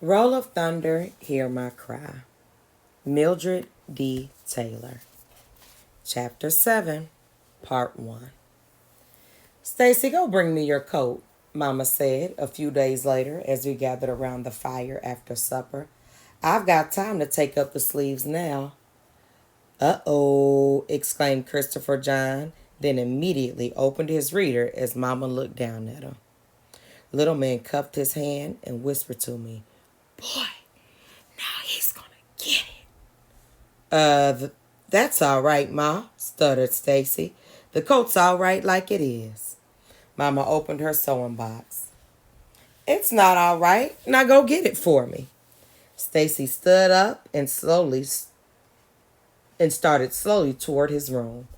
Roll of Thunder, Hear My Cry. Mildred D. Taylor. Chapter 7, Part 1. Stacy, go bring me your coat, Mama said a few days later as we gathered around the fire after supper. I've got time to take up the sleeves now. Uh-oh, exclaimed Christopher John, then immediately opened his reader as Mama looked down at him. Little man cupped his hand and whispered to me, Boy, now he's gonna get it. That's all right, Ma, stuttered Stacy. The coat's all right like it is. Mama opened her sewing box. It's not all right. Now go get it for me. Stacy stood up and started slowly toward his room.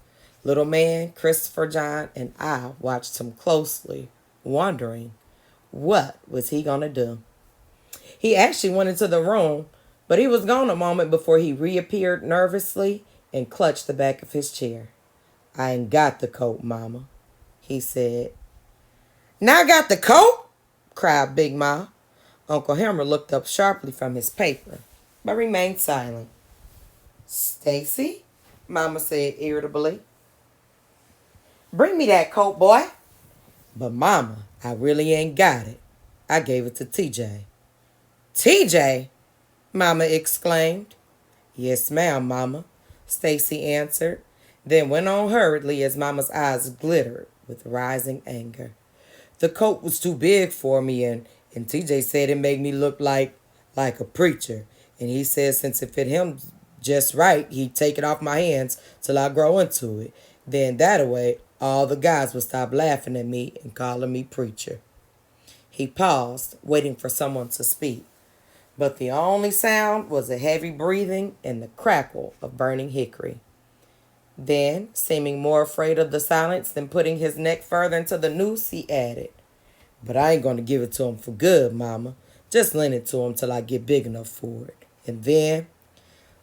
Little man, Christopher John, and I watched him closely, wondering what was he gonna do. He actually went into the room, but he was gone a moment before he reappeared nervously and clutched the back of his chair. I ain't got the coat, Mama, he said. Now I got the coat? Cried Big Ma. Uncle Hammer looked up sharply from his paper, but remained silent. Stacy, Mama said irritably. Bring me that coat, boy. But Mama, I really ain't got it. I gave it to TJ. TJ? Mama exclaimed. Yes, ma'am, Mama, Stacy answered, then went on hurriedly as Mama's eyes glittered with rising anger. The coat was too big for me, and TJ said it made me look like a preacher. And he said since it fit him just right, he'd take it off my hands till I grow into it. Then that way, all the guys would stop laughing at me and calling me preacher. He paused, waiting for someone to speak. But the only sound was a heavy breathing and the crackle of burning hickory. Then, seeming more afraid of the silence than putting his neck further into the noose, he added, But I ain't going to give it to him for good, Mama. Just lend it to him till I get big enough for it. And then,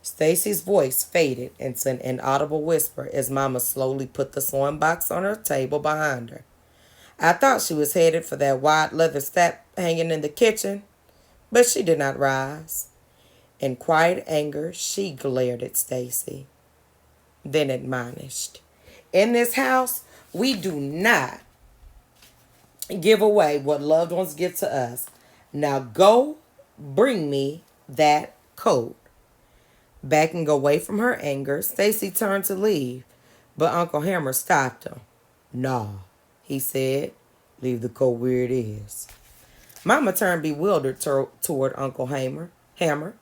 Stacy's voice faded into an inaudible whisper as Mama slowly put the sewing box on her table behind her. I thought she was headed for that wide leather strap hanging in the kitchen, but she did not rise. In quiet anger, she glared at Stacy, then admonished, In this house, we do not give away what loved ones give to us. Now go bring me that coat. Backing away from her anger, Stacy turned to leave, but Uncle Hammer stopped him. Nah, he said, leave the coat where it is. Mama turned bewildered toward Uncle Hammer. Hammer,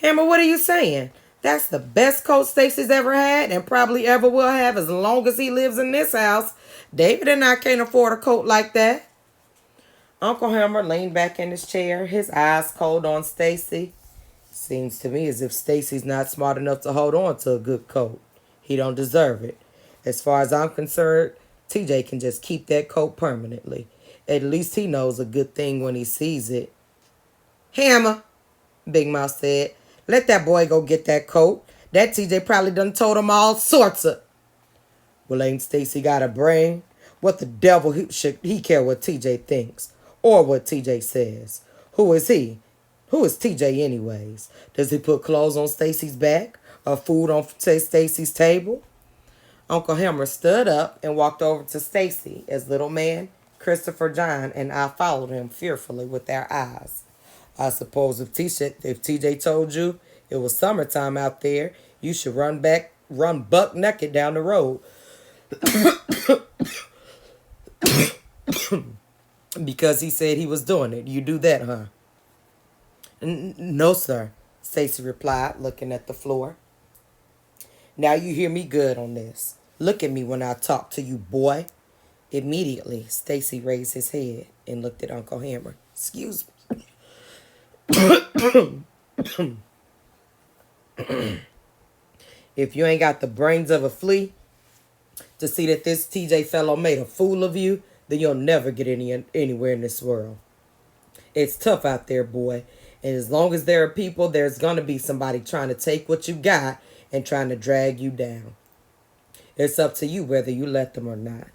what are you saying? That's the best coat Stacy's ever had and probably ever will have as long as he lives in this house. David and I can't afford a coat like that. Uncle Hammer leaned back in his chair, his eyes cold on Stacy. Seems to me as if Stacy's not smart enough to hold on to a good coat. He don't deserve it. As far as I'm concerned, TJ can just keep that coat permanently. At least he knows a good thing when he sees it. Hammer, Big Mouth said, let that boy go get that coat. That TJ probably done told him all sorts of... Well, ain't Stacy got a brain? What the devil should he care what TJ thinks? Or what TJ says? Who is he? Who is TJ anyways? Does he put clothes on Stacy's back? Or food on Stacy's table? Uncle Hammer stood up and walked over to Stacy as little man, Christopher John, and I followed him fearfully with our eyes. I suppose if TJ told you it was summertime out there, you should run buck naked down the road. Because he said he was doing it. You do that, huh? No, sir, Stacy replied, looking at the floor. Now you hear me good on this. Look at me when I talk to you, boy. Immediately, Stacy raised his head and looked at Uncle Hammer. Excuse me. If you ain't got the brains of a flea to see that this TJ fellow made a fool of you, then you'll never get anywhere in this world. It's tough out there, boy. And as long as there are people, there's going to be somebody trying to take what you got and trying to drag you down. It's up to you whether you let them or not.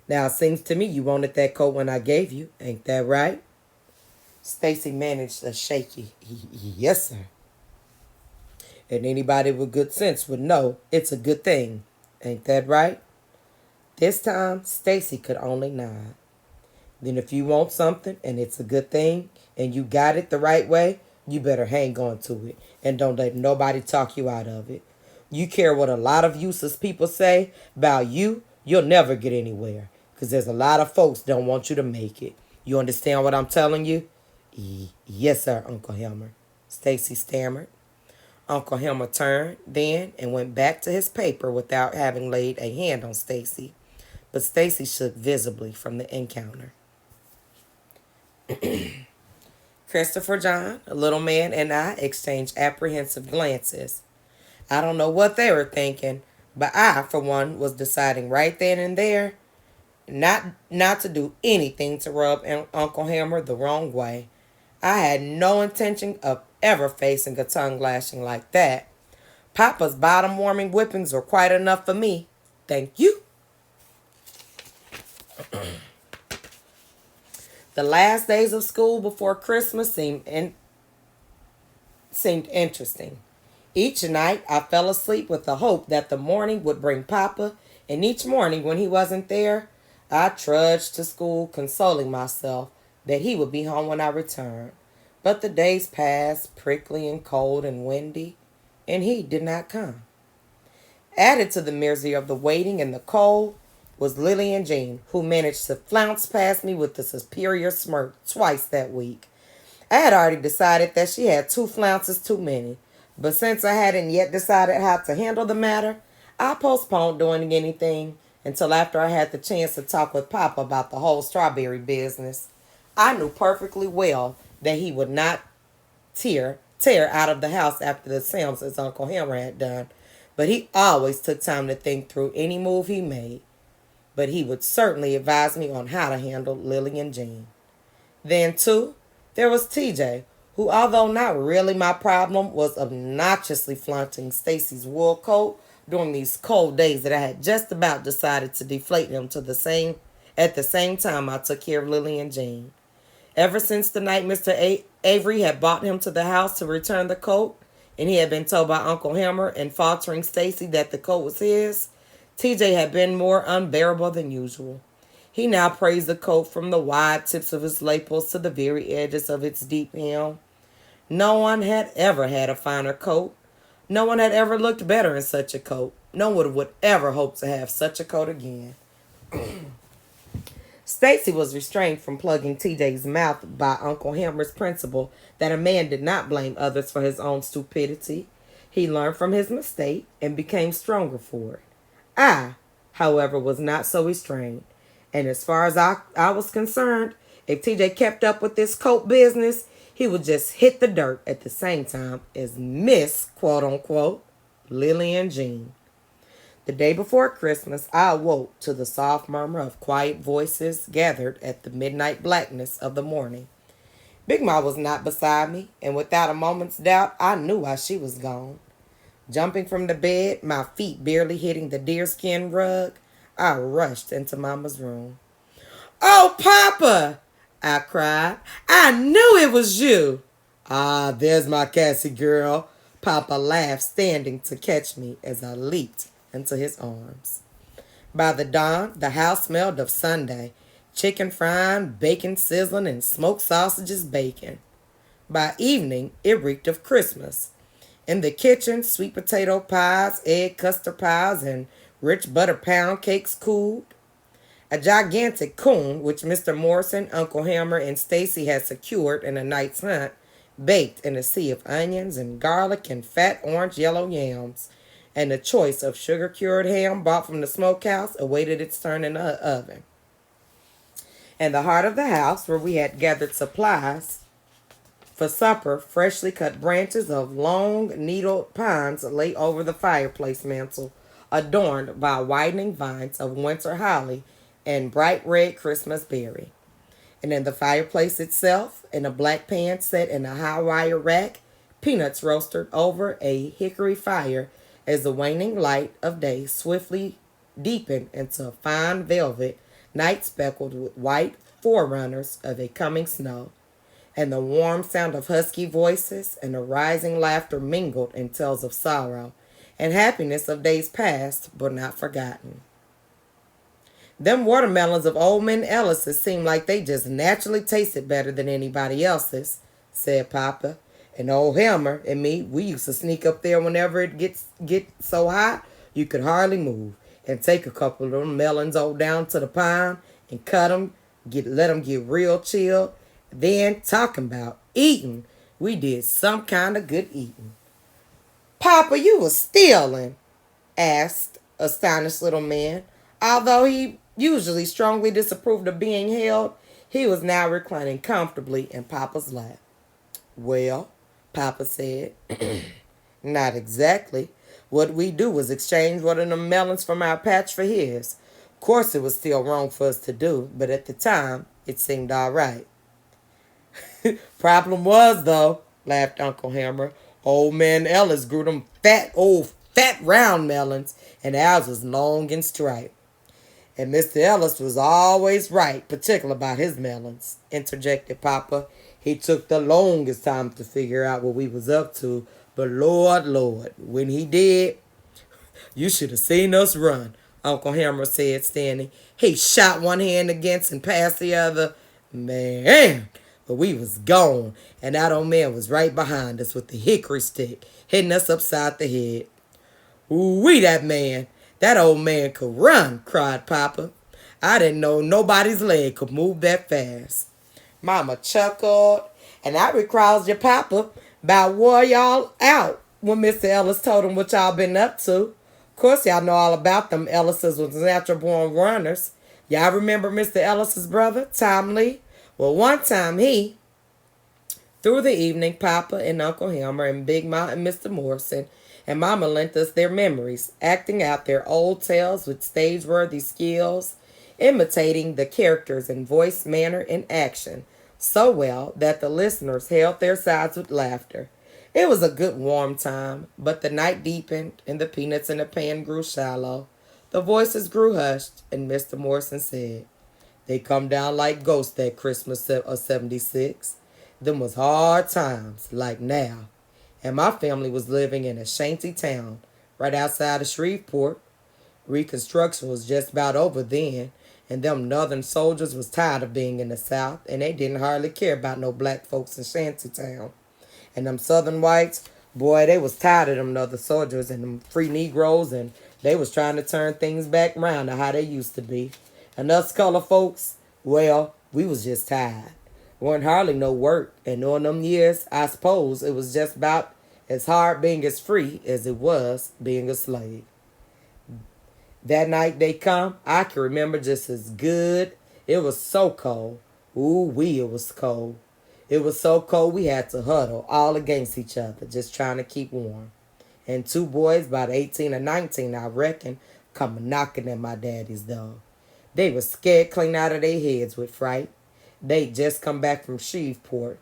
Now, it seems to me you wanted that coat when I gave you. Ain't that right? Stacy managed a shaky, yes, sir. And anybody with good sense would know it's a good thing. Ain't that right? This time, Stacy could only nod. Then if you want something and it's a good thing and you got it the right way, you better hang on to it and don't let nobody talk you out of it. You care what a lot of useless people say about you, you'll never get anywhere because there's a lot of folks don't want you to make it. You understand what I'm telling you? Yes, sir, Uncle Helmer. Stacy stammered. Uncle Helmer turned then and went back to his paper without having laid a hand on Stacy. But Stacy shook visibly from the encounter. Christopher John, a little man, and I exchanged apprehensive glances. I don't know what they were thinking, but I, for one, was deciding right then and there not to do anything to rub Uncle Hammer the wrong way. I had no intention of ever facing a tongue lashing like that. Papa's bottom warming whippings were quite enough for me. Thank you. The last days of school before Christmas seemed interesting. Each night I fell asleep with the hope that the morning would bring Papa, and each morning when he wasn't there, I trudged to school consoling myself that he would be home when I returned. But the days passed, prickly and cold and windy, and he did not come. Added to the misery of the waiting and the cold was Lillian Jean, who managed to flounce past me with a superior smirk twice that week. I had already decided that she had 2 flounces too many, but since I hadn't yet decided how to handle the matter, I postponed doing anything until after I had the chance to talk with Papa about the whole strawberry business. I knew perfectly well that he would not tear out of the house after the sales as Uncle Hammer had done, but he always took time to think through any move he made. But he would certainly advise me on how to handle Lily and Jean. Then, too, there was TJ, who, although not really my problem, was obnoxiously flaunting Stacy's wool coat during these cold days that I had just about decided to deflate him at the same time I took care of Lily and Jean. Ever since the night Mr. Avery had brought him to the house to return the coat, and he had been told by Uncle Hammer and faltering Stacy that the coat was his, TJ had been more unbearable than usual. He now praised the coat from the wide tips of its lapels to the very edges of its deep hem. No one had ever had a finer coat. No one had ever looked better in such a coat. No one would ever hope to have such a coat again. Stacy was restrained from plugging TJ's mouth by Uncle Hammer's principle that a man did not blame others for his own stupidity. He learned from his mistake and became stronger for it. I, however, was not so restrained. And as far as I was concerned, if TJ kept up with this coat business, he would just hit the dirt at the same time as Miss, quote unquote, Lillian Jean. The day before Christmas, I awoke to the soft murmur of quiet voices gathered at the midnight blackness of the morning. Big Ma was not beside me, and without a moment's doubt, I knew why she was gone. Jumping from the bed, my feet barely hitting the deerskin rug, I rushed into Mama's room. "Oh, Papa!" I cried. "I knew it was you." "Ah, there's my Cassie girl," Papa laughed, standing to catch me as I leaped into his arms. By the dawn, the house smelled of Sunday, chicken frying, bacon sizzling, and smoked sausages baking. By evening, it reeked of Christmas. In the kitchen, sweet potato pies, egg custard pies, and rich butter pound cakes cooled. A gigantic coon, which Mr. Morrison, Uncle Hammer, and Stacy had secured in a night's hunt, baked in a sea of onions and garlic and fat orange yellow yams, and a choice of sugar-cured ham bought from the smokehouse awaited its turn in the oven. In the heart of the house, where we had gathered supplies for supper, freshly cut branches of long-needled pines lay over the fireplace mantel, adorned by widening vines of winter holly and bright red Christmas berry. And in the fireplace itself, in a black pan set in a high wire rack, peanuts roasted over a hickory fire as the waning light of day swiftly deepened into a fine velvet, night speckled with white forerunners of a coming snow, and the warm sound of husky voices and the rising laughter mingled in tales of sorrow and happiness of days past but not forgotten. Them watermelons of old man Ellis's seemed like they just naturally tasted better than anybody else's, said Papa. And old Hammer and me, we used to sneak up there whenever it get so hot you could hardly move, and take a couple of them melons all down to the pond and cut them, let them get real chilled. Then talking about eating, we did some kind of good eating. Papa, you was stealing, asked astonished little man. Although he usually strongly disapproved of being held, he was now reclining comfortably in Papa's lap. Well, Papa said, not exactly. What we do was exchange one of the melons from our patch for his. Of course, it was still wrong for us to do, but at the time, it seemed all right. Problem was, though, laughed Uncle Hammer, old man Ellis grew them fat round melons, and ours was long and striped. And Mr. Ellis was always right, particular about his melons, interjected Papa. He took the longest time to figure out what we was up to, but Lord, when he did, you should have seen us run, Uncle Hammer said, standing. He shot one hand against and passed the other. Man, but we was gone, and that old man was right behind us with the hickory stick, hitting us upside the head. Ooh-wee, that old man could run, cried Papa. I didn't know nobody's leg could move that fast. Mama chuckled, and I recalls your Papa about wore y'all out when Mr. Ellis told him what y'all been up to. Of course, y'all know all about them Ellises was natural born runners. Y'all remember Mr. Ellis's brother, Tom Lee? Well, one time through the evening, Papa and Uncle Hammer and Big Ma and Mr. Morrison and Mama lent us their memories, acting out their old tales with stage-worthy skills, imitating the characters in voice, manner, and action so well that the listeners held their sides with laughter. It was a good warm time, but the night deepened and the peanuts in the pan grew shallow. The voices grew hushed, and Mr. Morrison said, they come down like ghosts that Christmas of 76. Them was hard times, like now. And my family was living in a shanty town right outside of Shreveport. Reconstruction was just about over then, and them northern soldiers was tired of being in the South, and they didn't hardly care about no black folks in Shantytown. And them southern whites, boy, they was tired of them northern soldiers and them free Negroes, and they was trying to turn things back round to how they used to be. And us color folks, well, we was just tired. Weren't hardly no work, and during them years, I suppose it was just about as hard being as free as it was being a slave. That night they come, I can remember just as good. It was so cold. Ooh-wee, it was cold. It was so cold we had to huddle all against each other, just trying to keep warm. And two boys, about 18 or 19, I reckon, come knocking at my daddy's door. They was scared clean out of their heads with fright. They'd just come back from Shreveport.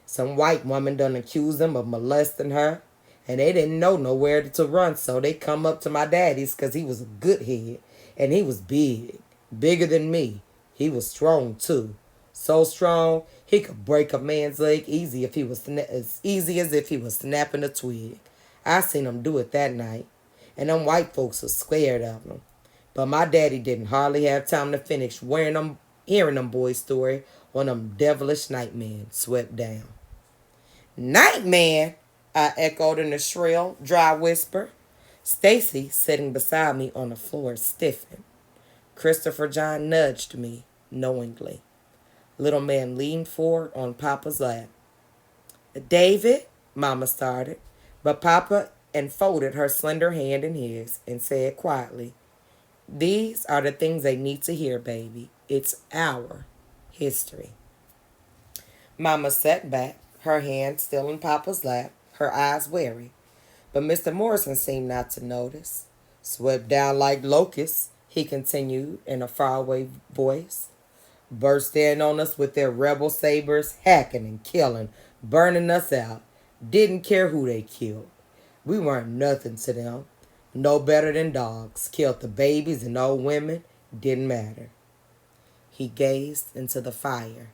Some white woman done accused them of molesting her, and they didn't know nowhere to run, so they come up to my daddy's because he was a good head, and he was big, bigger than me. He was strong, too. So strong, he could break a man's leg easy if he was as easy as if he was snapping a twig. I seen him do it that night, and them white folks was scared of him. But my daddy didn't hardly have time to finish hearing them boys' story when them devilish nightmen swept down. Nightman, I echoed in a shrill, dry whisper. Stacy, sitting beside me on the floor, stiffened. Christopher John nudged me knowingly. Little man leaned forward on Papa's lap. David, Mama started, but Papa enfolded her slender hand in his and said quietly, these are the things they need to hear, baby. It's our history. Mama sat back, her hand still in Papa's lap, her eyes wary. But Mr. Morrison seemed not to notice. Swept down like locusts, he continued in a faraway voice. Burst in on us with their rebel sabers, hacking and killing, burning us out. Didn't care who they killed. We weren't nothing to them. No better than dogs. Killed the babies and old women. Didn't matter. He gazed into the fire.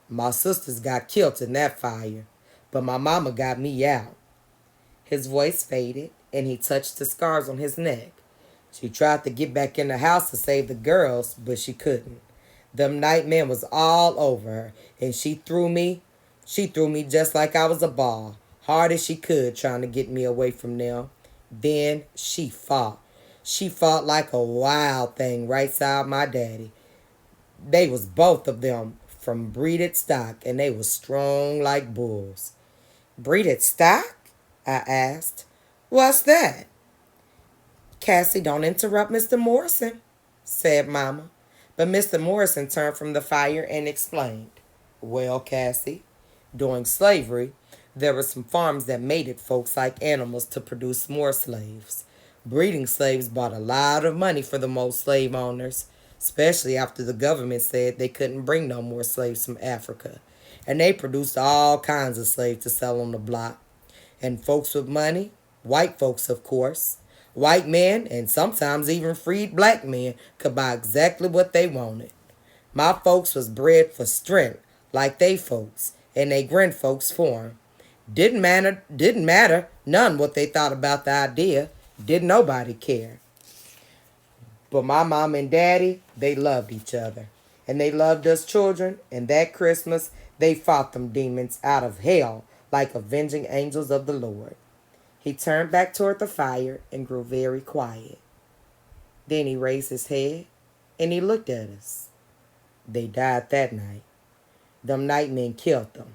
My sisters got killed in that fire, but my mama got me out. His voice faded, and he touched the scars on his neck. She tried to get back in the house to save the girls, but she couldn't. Them nightmen was all over her, and she threw me just like I was a ball, hard as she could, trying to get me away from them. Then she fought. She fought like a wild thing right side my daddy. They was both of them from breeded stock, and they was strong like bulls. Breeded stock? I asked. What's that? Cassie, don't interrupt Mr. Morrison, said Mama. But Mr. Morrison turned from the fire and explained. Well, Cassie, during slavery, there were some farms that mated folks like animals to produce more slaves. Breeding slaves brought a lot of money for the most slave owners, especially after the government said they couldn't bring no more slaves from Africa. And they produced all kinds of slaves to sell on the block. And folks with money, white folks of course, white men and sometimes even freed black men could buy exactly what they wanted. My folks was bred for strength like they folks, and they folks for 'em. Didn't matter none what they thought about the idea. Didn't nobody care. But my mom and daddy, they loved each other. And they loved us children, and that Christmas they fought them demons out of hell like avenging angels of the Lord. He turned back toward the fire and grew very quiet. Then he raised his head and he looked at us. They died that night. Them nightmen killed them.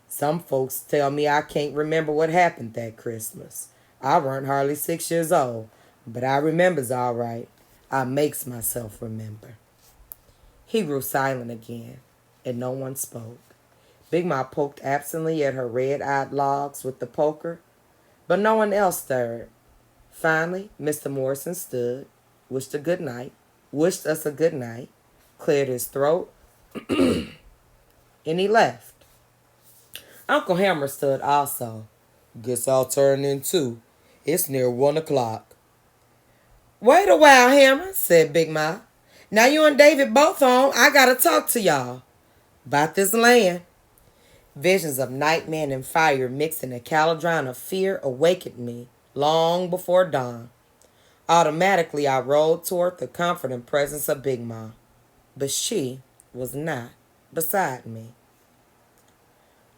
Some folks tell me I can't remember what happened that Christmas. I weren't hardly 6 years old, but I remembers all right. I makes myself remember. He grew silent again, and no one spoke. Big Ma poked absently at her red-eyed logs with the poker, but no one else stirred. Finally, Mr. Morrison stood, wished us a good night, cleared his throat, and he left. Uncle Hammer stood also. Guess I'll turn in too. It's near 1 o'clock. Wait a while, Hammer, said Big Ma. Now you and David both home. I gotta talk to y'all about this land. Visions of nightman and fire mixed in a cauldron of fear awakened me long before dawn. Automatically, I rolled toward the comfort and presence of Big Ma, but she was not beside me.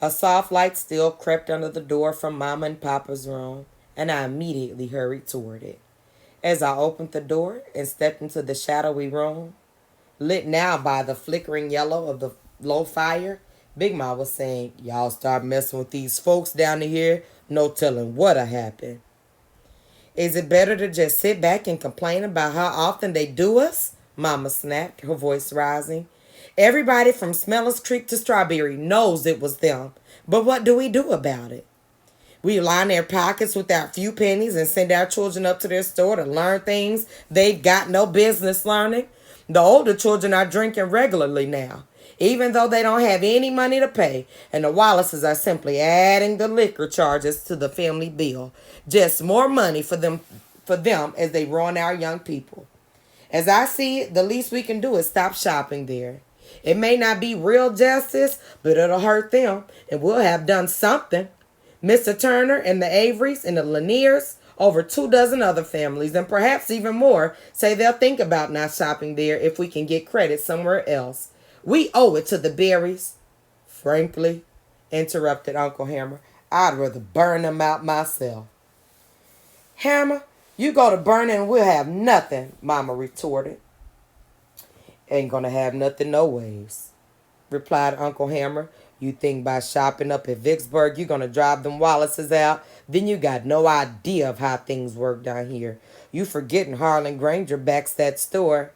A soft light still crept under the door from Mama and Papa's room, and I immediately hurried toward it. As I opened the door and stepped into the shadowy room, lit now by the flickering yellow of the low fire, Big Ma was saying, y'all start messing with these folks down here, no telling what'll happen. Is it better to just sit back and complain about how often they do us? Mama snapped, her voice rising. Everybody from Smellers Creek to Strawberry knows it was them. But what do we do about it? We line their pockets with our few pennies and send our children up to their store to learn things they've got no business learning. The older children are drinking regularly now, even though they don't have any money to pay, and the Wallaces are simply adding the liquor charges to the family bill. Just more money for them as they ruin our young people. As I see it, the least we can do is stop shopping there. It may not be real justice, but it'll hurt them, and we'll have done something. Mr. Turner and the Averys and the Laniers, over 24 other families, and perhaps even more, say they'll think about not shopping there if we can get credit somewhere else. We owe it to the Berries. Frankly, interrupted Uncle Hammer, I'd rather burn them out myself. Hammer, you go to burning and we'll have nothing, Mama retorted. Ain't gonna have nothing no ways, replied Uncle Hammer. You think by shopping up at Vicksburg you're gonna drive them Wallaces out? Then you got no idea of how things work down here. You forgetting Harlan Granger backs that store.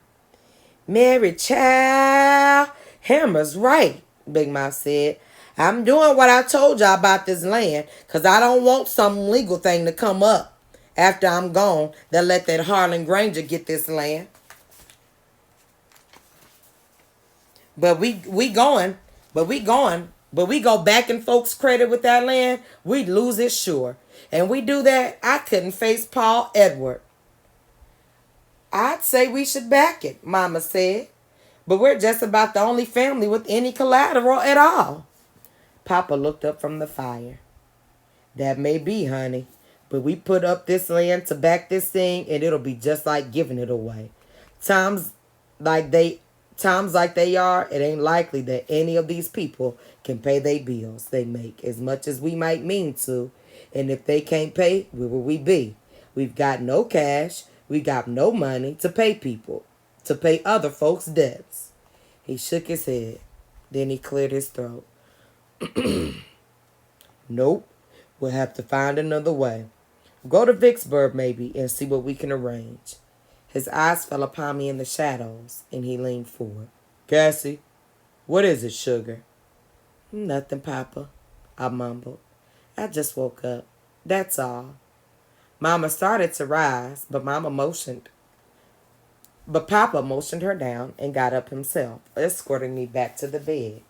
Mary child, Hammer's right, Big Ma said. I'm doing what I told y'all about this land, 'cause I don't want some legal thing to come up after I'm gone that let that Harlan Granger get this land. But we go back in folks' credit with that land, we'd lose it sure. And we do that, I couldn't face Paul Edward. I'd say we should back it, Mama said. But we're just about the only family with any collateral at all. Papa looked up from the fire. That may be, honey, but we put up this land to back this thing, and it'll be just like giving it away. Times like they times like they are, it ain't likely that any of these people can pay their bills they make as much as we might mean to. And if they can't pay, where will we be? We've got no cash, we got no money to pay people, to pay other folks' debts. He shook his head. Then he cleared his throat. Nope. We'll have to find another way. Go to Vicksburg maybe and see what we can arrange. His eyes fell upon me in the shadows, and he leaned forward. Cassie, what is it, sugar? Nothing, Papa, I mumbled. I just woke up. That's all. Mama started to rise, but Papa motioned her down and got up himself, escorting me back to the bed.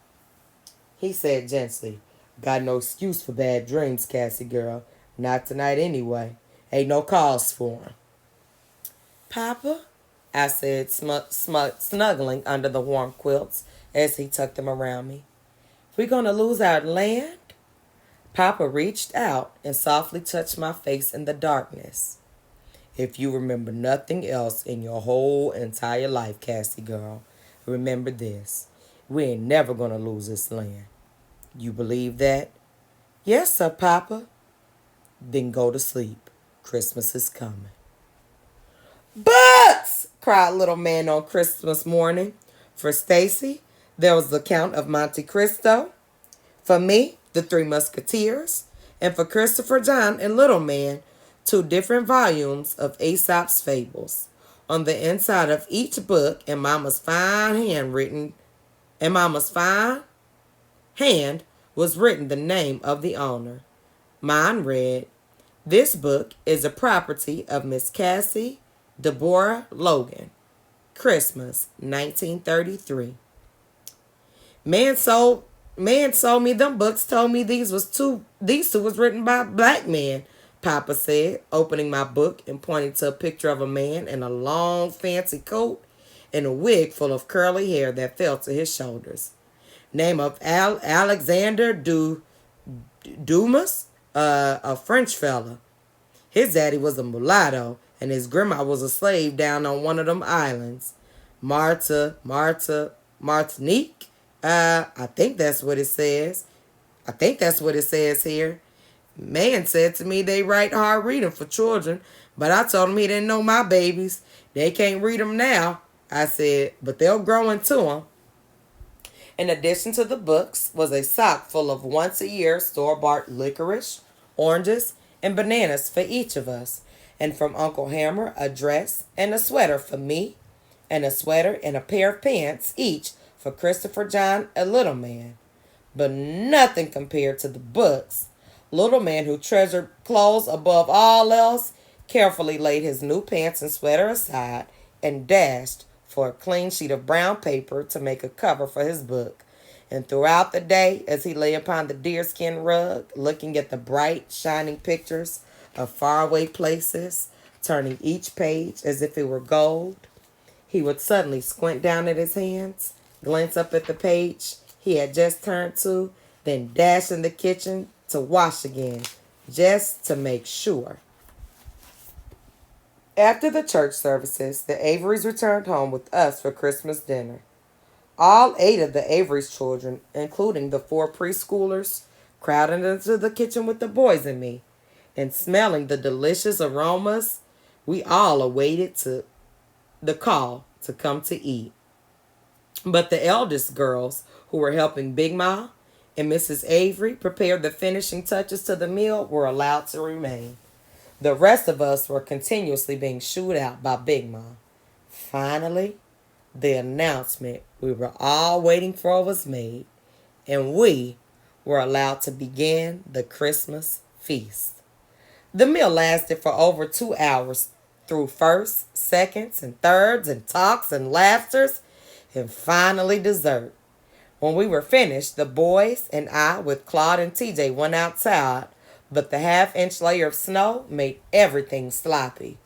He said gently, got no excuse for bad dreams, Cassie girl. Not tonight anyway. Ain't no cause for 'em. Papa, I said, snuggling under the warm quilts as he tucked them around me. We gonna lose our land? Papa reached out and softly touched my face in the darkness. If you remember nothing else in your whole entire life, Cassie girl, remember this. We ain't never gonna lose this land. You believe that? Yes, sir, Papa. Then go to sleep. Christmas is coming. Books! Cried little man on Christmas morning. For Stacy, there was the Count of Monte Cristo. For me, the Three Musketeers. And for Christopher John and Little Man, 2 different volumes of Aesop's Fables. On the inside of each book, in Mama's fine hand was written the name of the owner. Mine read, this book is a property of Miss Cassie Deborah Logan. Christmas, 1933. Man sold me them books, told me these two was written by a black man, Papa said, opening my book and pointing to a picture of a man in a long fancy coat and a wig full of curly hair that fell to his shoulders. Name of Alexander Dumas, a French fella. His daddy was a mulatto, and his grandma was a slave down on one of them islands. Martinique? I think that's what it says. I think that's what it says here. Man said to me they write hard reading for children, but I told him he didn't know my babies. They can't read them now, I said, but they'll grow into them. In addition to the books was a sock full of once-a-year store-bought licorice, oranges, and bananas for each of us, and from Uncle Hammer a dress and a sweater for me, and a sweater and a pair of pants each for Christopher John and Little Man. But nothing compared to the books. Little Man, who treasured clothes above all else, carefully laid his new pants and sweater aside and dashed for a clean sheet of brown paper to make a cover for his book. And throughout the day, as he lay upon the deerskin rug, looking at the bright, shining pictures of faraway places, turning each page as if it were gold, he would suddenly squint down at his hands, glance up at the page he had just turned to, then dash in the kitchen to wash again, just to make sure. After the church services, the Averys returned home with us for Christmas dinner. All 8 of the Averys children, including the 4 preschoolers, crowded into the kitchen with the boys and me, and smelling the delicious aromas, we all awaited the call to come to eat. But the eldest girls, who were helping Big Ma and Mrs. Avery prepare the finishing touches to the meal, were allowed to remain. The rest of us were continuously being shooed out by Big Ma. Finally, the announcement we were all waiting for was made, and we were allowed to begin the Christmas feast. The meal lasted for over 2 hours through firsts, seconds, and thirds, and talks and laughters, and finally dessert. When we were finished, the boys and I with Claude and TJ went outside, but the half-inch layer of snow made everything sloppy.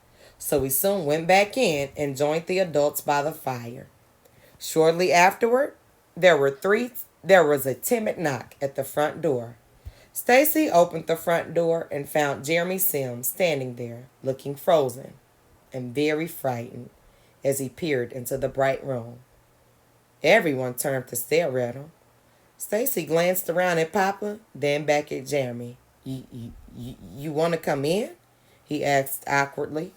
So he soon went back in and joined the adults by the fire. Shortly afterward, there was a timid knock at the front door. Stacy opened the front door and found Jeremy Sims standing there, looking frozen and very frightened as he peered into the bright room. Everyone turned to stare at him. Stacy glanced around at Papa, then back at Jeremy. You want to come in? He asked awkwardly.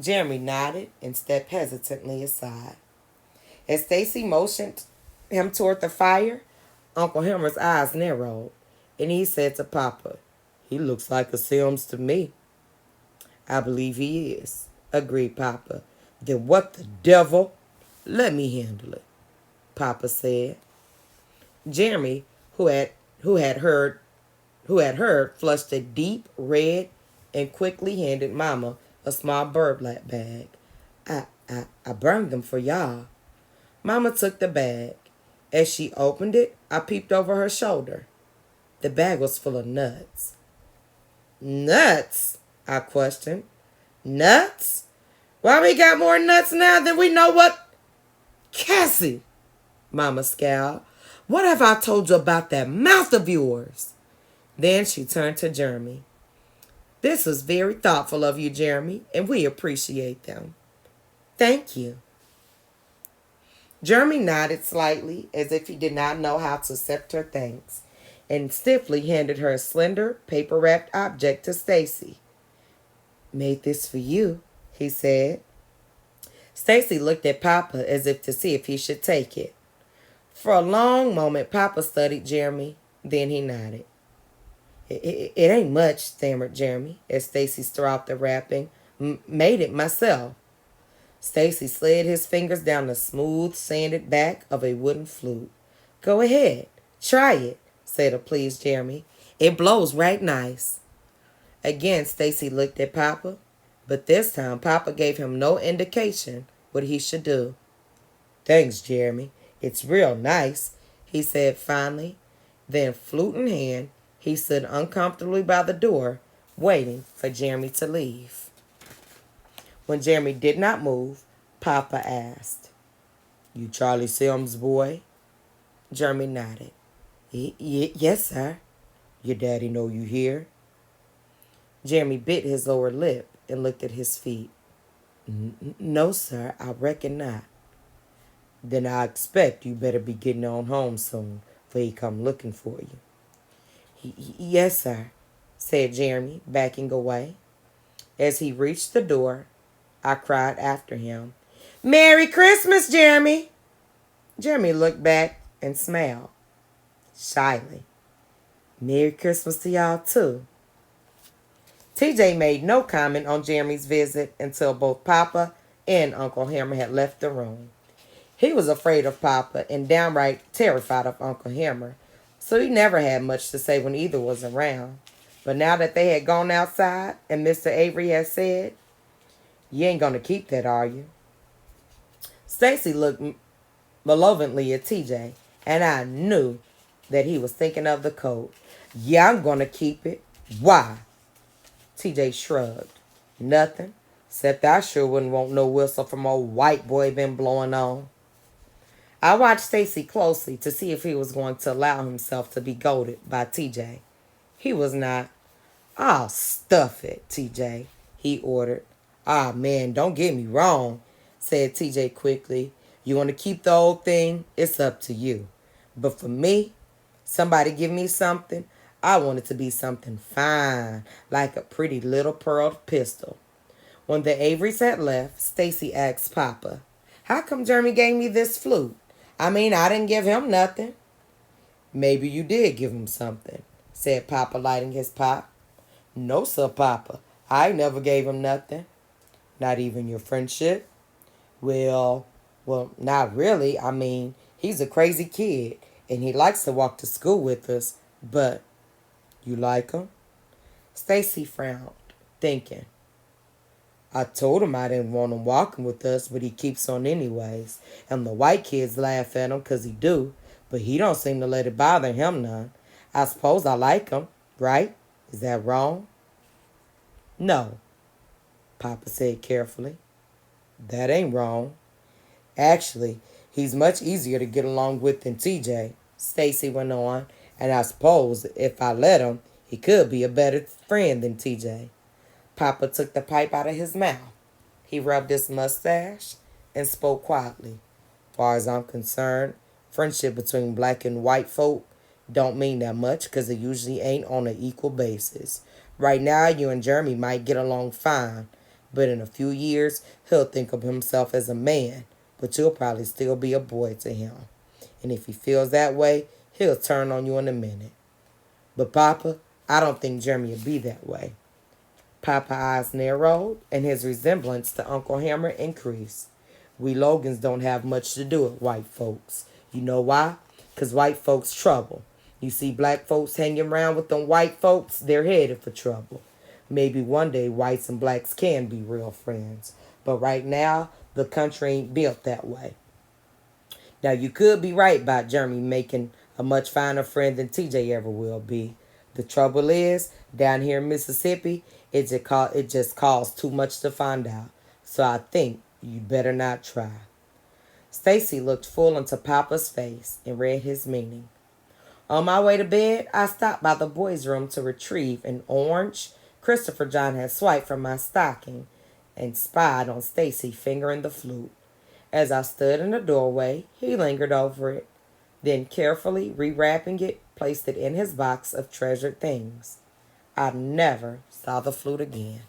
Jeremy nodded and stepped hesitantly aside. As Stacy motioned him toward the fire, Uncle Hilmer's eyes narrowed, and he said to Papa, "He looks like a Sims to me." "I believe he is," agreed Papa. "Then what the devil?" "Let me handle it," Papa said. Jeremy, who had heard, flushed a deep red and quickly handed Mama a small burlap bag. I burned them for y'all." Mama took the bag. As she opened it, I peeped over her shoulder. The bag was full of nuts. "Nuts?" I questioned. "Nuts? Why we got more nuts now than we know what?" "Cassie," Mama scowled, "what have I told you about that mouth of yours?" Then she turned to Jeremy. "This was very thoughtful of you, Jeremy, and we appreciate them." "Thank you." Jeremy nodded slightly as if he did not know how to accept her thanks, and stiffly handed her a slender, paper-wrapped object to Stacy. "Made this for you," he said. Stacy looked at Papa as if to see if he should take it. For a long moment, Papa studied Jeremy, then he nodded. It ain't much," stammered Jeremy as Stacy threw out the wrapping. "Made it myself." Stacy slid his fingers down the smooth, sanded back of a wooden flute. "Go ahead, try it," said a pleased Jeremy. "It blows right nice." Again, Stacy looked at Papa, but this time Papa gave him no indication what he should do. "Thanks, Jeremy. It's real nice," he said finally. Then, flute in hand, he stood uncomfortably by the door, waiting for Jeremy to leave. When Jeremy did not move, Papa asked, "You Charlie Sims' boy?" Jeremy nodded. Yes, sir." "Your daddy know you here?" Jeremy bit his lower lip and looked at his feet. No, sir, I reckon not." "Then I expect you better be getting on home soon, for he come looking for you." Yes, sir," said Jeremy, backing away. As he reached the door, I cried after him, "Merry Christmas, Jeremy!" Jeremy looked back and smiled, shyly. "Merry Christmas to y'all, too." TJ made no comment on Jeremy's visit until both Papa and Uncle Hammer had left the room. He was afraid of Papa and downright terrified of Uncle Hammer, so he never had much to say when either was around. But now that they had gone outside and Mr. Avery had said, "You ain't gonna keep that, are you?" Stacy looked malevolently at TJ, and I knew that he was thinking of the coat. "Yeah, I'm gonna keep it." "Why?" TJ shrugged. "Nothing, except I sure wouldn't want no whistle from old white boy been blowing on." I watched Stacy closely to see if he was going to allow himself to be goaded by TJ. He was not. "Oh, stuff it, TJ," he ordered. "Ah, man, don't get me wrong," said TJ quickly. "You want to keep the old thing? It's up to you. But for me, somebody give me something, I want it to be something fine, like a pretty little pearled pistol." When the Averys had left, Stacy asked Papa, "How come Jeremy gave me this flute? I mean, I didn't give him nothing." "Maybe you did give him something," said Papa, lighting his pipe. "No, sir, Papa. I never gave him nothing." "Not even your friendship?" Well, not really. I mean, he's a crazy kid, and he likes to walk to school with us, but..." "You like him?" Stacy frowned, thinking. "I told him I didn't want him walking with us, but he keeps on anyways, and the white kids laugh at him 'cause he do, but he don't seem to let it bother him none. I suppose I like him, right? Is that wrong?" "No," Papa said carefully. That ain't wrong. Actually, he's much easier to get along with than TJ, Stacy went on, and I suppose if I let him, he could be a better friend than TJ. Papa took the pipe out of his mouth. He rubbed his mustache and spoke quietly. Far as I'm concerned, friendship between black and white folk don't mean that much because it usually ain't on an equal basis. Right now, you and Jeremy might get along fine, but in a few years, he'll think of himself as a man, but you'll probably still be a boy to him. And if he feels that way, he'll turn on you in a minute. But Papa, I don't think Jeremy will be that way. Papa's eyes narrowed and his resemblance to Uncle Hammer increased. We Logans don't have much to do with white folks. You know why? 'Cause white folks trouble. You see black folks hanging around with them white folks, they're headed for trouble. Maybe one day whites and blacks can be real friends. But right now, the country ain't built that way. Now, you could be right about Jeremy making a much finer friend than TJ ever will be. The trouble is, down here in Mississippi, it just costs too much to find out. So I think you better not try. Stacy looked full into Papa's face and read his meaning. On my way to bed, I stopped by the boys' room to retrieve an orange Christopher John had swiped from my stocking and spied on Stacy fingering the flute. As I stood in the doorway, he lingered over it, then carefully rewrapping it, placed it in his box of treasured things. I never saw the flute again.